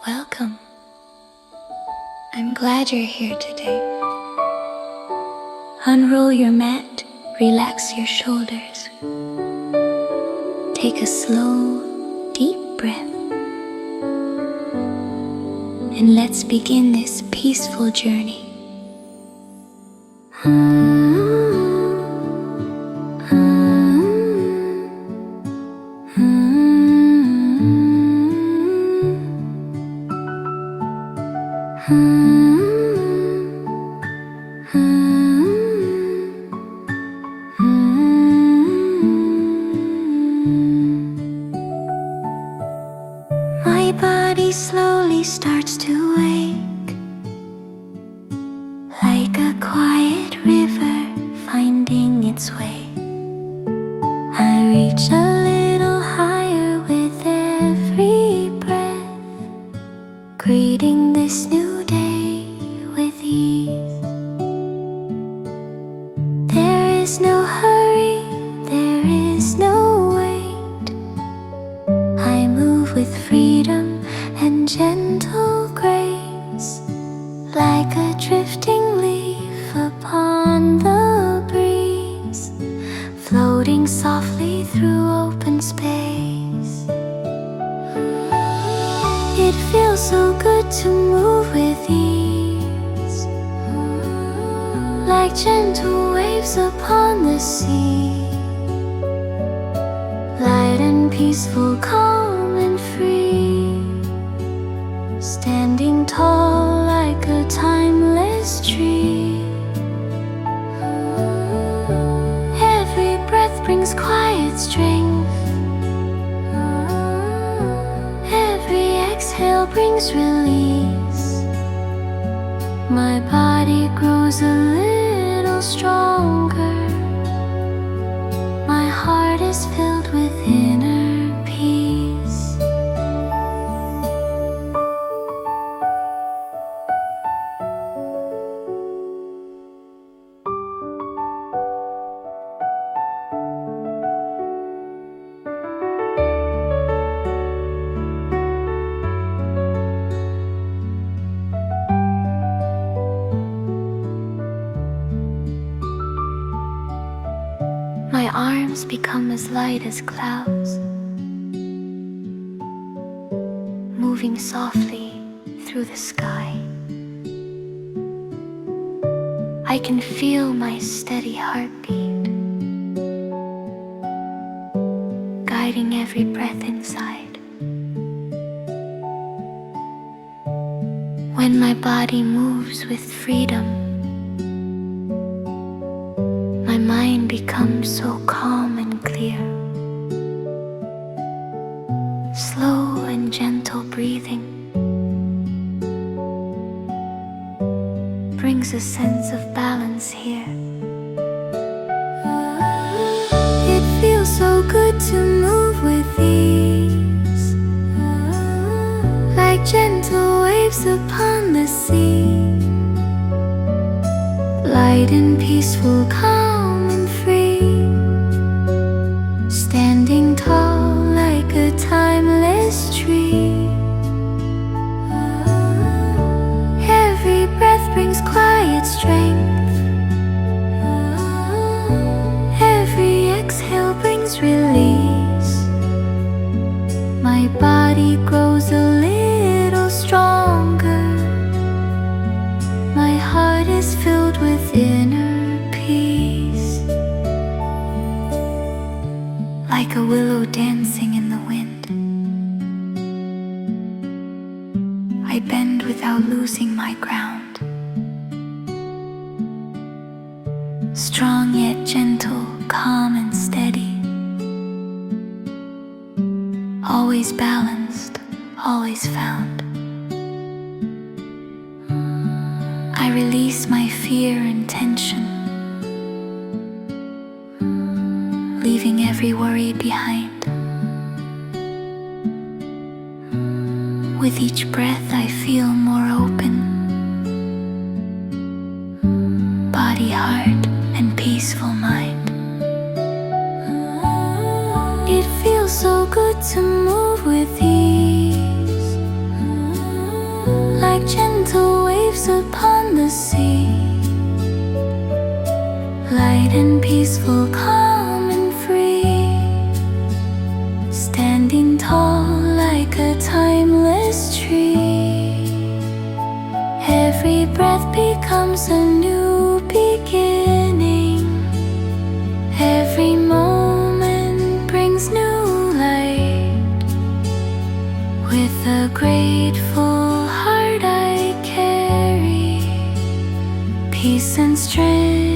Welcome. I'm glad you're here today. Unroll your mat, relax your shoulders. Take a slow, deep breath. And let's begin this peaceful journey. My body slowly starts to wake, like a quiet river finding its way. I reach a little higher with every breath, greeting this new day with ease. There is no hurry, there is no wait. I move with freedom and gentle grace, like a drifting leaf upon the breeze, floating softly through open space. It feels so good to move with ease, like gentle waves upon the sea, light and peaceful, calm and free, standing tall like a timeless tree. Every breath brings quiet strength, every exhale brings release. My body grows a little stronger, my heart is filled with inner peace. My arms become as light as clouds, moving softly through the sky. I can feel my steady heartbeat, guiding every breath inside. When my body moves with freedom, my mind becomes so calm and clear. Slow and gentle breathing brings a sense of balance here. It feels so good to move with ease, like gentle waves upon the sea, light and peaceful, calm and free, standing tall like a timeless tree. Every breath brings quiet strength, every exhale brings release. My body grows a little stronger, my heart is filled with inner peace. Like a willow dancing in the wind, I bend without losing my ground. Strong yet gentle, calm and steady, always balanced, always found. I release my fear and tension, leaving every worry behind. With each breath I feel more open, body, heart, and peaceful mind. It feels so good to move with ease, waves upon the sea. Light and peaceful, calm and free, standing tall like a timeless tree. Every breath becomes a new beginning. Every moment brings new light. With a grateful heart I carry peace and strength.